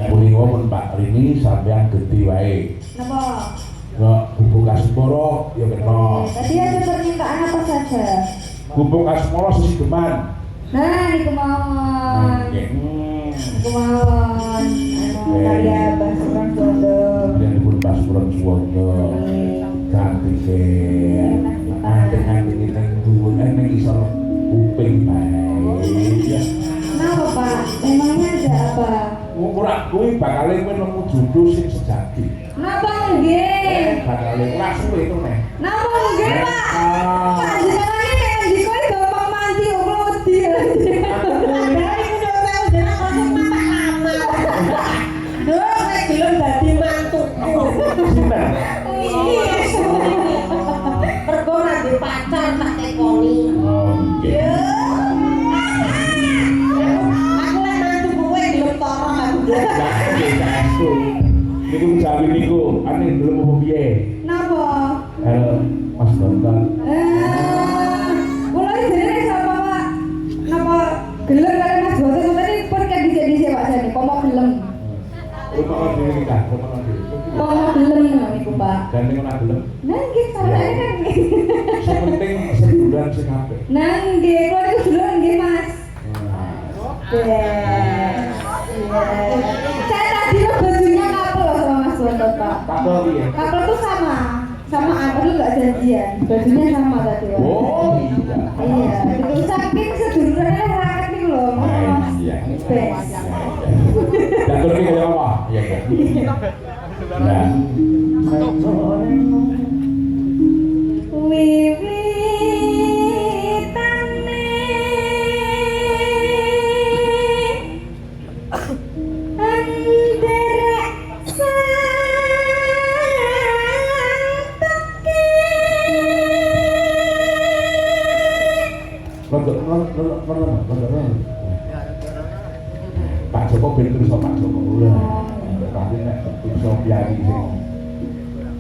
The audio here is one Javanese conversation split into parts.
Punika pun Pak Rini sampean genti wae. Napa? Bubuk Kasmoro ya kena. Tadi ada permintaan apa saja? Bubuk Kasmoro sesideman. Nah, niku mawon. Niku mawon. Karya Basuran Suwondo. Yang pun Basuran Suwondo. Ganti ke. Anting-anting nang dhuwur nang isor kuping bae. Kenapa Pak? Memangnya ada apa? Ora kuwi bakale kowe nemu jodoh sing sejati. Napa nggih? Bakale ora suwe to nek. Napa nggih Pak? Panjenengane nek ndika iki gampang mandi kula wedi. Padahal iku yo tau jeneng konsep masak lama. Duh, nek belum dadi mantuku. Sinten? Iya. Pergo ora di pacar tak tekoni. Oh, nggih. Niku jawi niku, ane belum apa piye? Napa? Halo, Mas Bambang. Kula iki jenenge sapa, Pak? Napa gelem karo Mas Boten tadi pun kan dhisik-dhisik Pak Jani, pomo gelem. Rumah dhewe iki kan, rumah dhewe. Pomo gelem niku, Pak. Dan niku nak gelem. Nah, nggih sampeyan kan. Sepenting sebulan sing apik. Nah, nggih, kula niku duluan nggih, Mas. Oke. Saya tadi lo bajunya couple loh sama Mas Bondo, Pak. Couple piye? Couple tuh sama apa lu nggak janjian, bajunya sama tadi. Oh, iya. Iya, itu saking sedulurannya rakyat nih loh, Mas. Iya. Best. Dan terus iki kaya apa? Iya, iya. Nah. Pak Joko ben terus Pak Joko ora. Tapi nek iso piyayi sing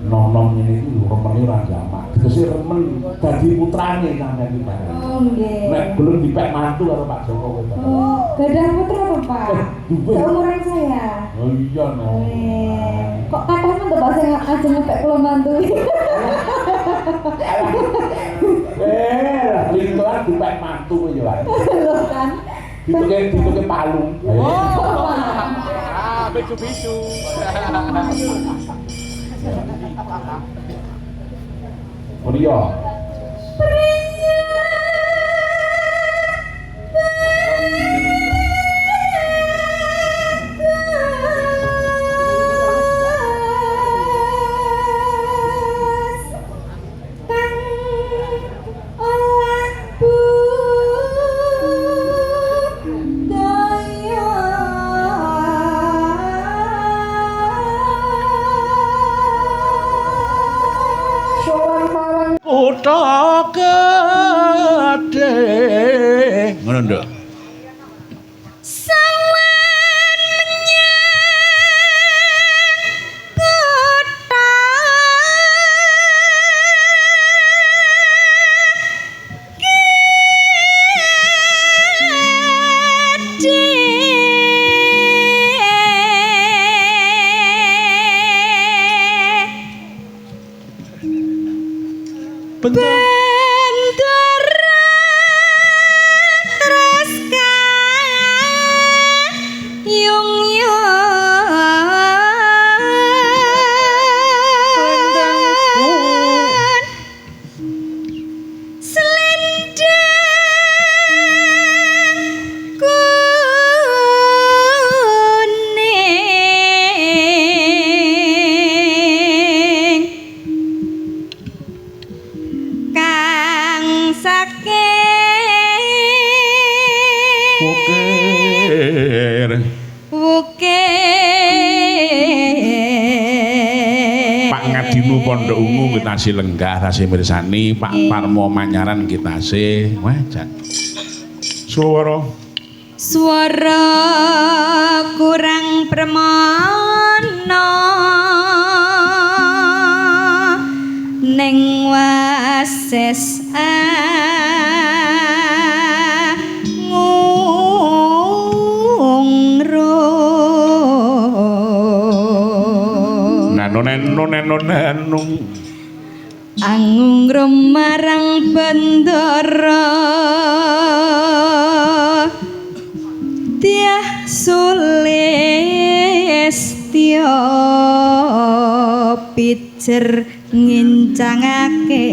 nom-nom ngene iki lho remene ora jamak. Tegese remen dadi putrane sampeyan iki Pak. Oh nggih. Nek belum dipek mantu karo Pak Joko kowe. Oh, gadah putra apa, Pak? Seumuran saya. Oh iya no. Kok katanya tuh bahasa aja ngepek kula mantu. Lintuan dipek mantu kowe yo. Lho kan. Dituke palu. Oh, bisu-bisu. Mulia. Kutha gedhe ngono nduk Pondok Ungu kita si lenggah tasih mirsani Pak Parmo Manyaran kita si wajan suara kurang permana neng wases ngungro nonen Angung rumarang bendara Tiah sulistya pijer ngincangake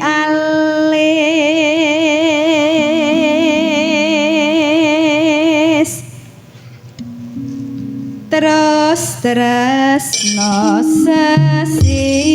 alis terus no sesideman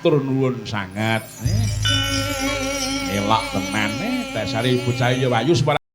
Matur nuwun sanget. Elok tenan dasare bocah ya wayu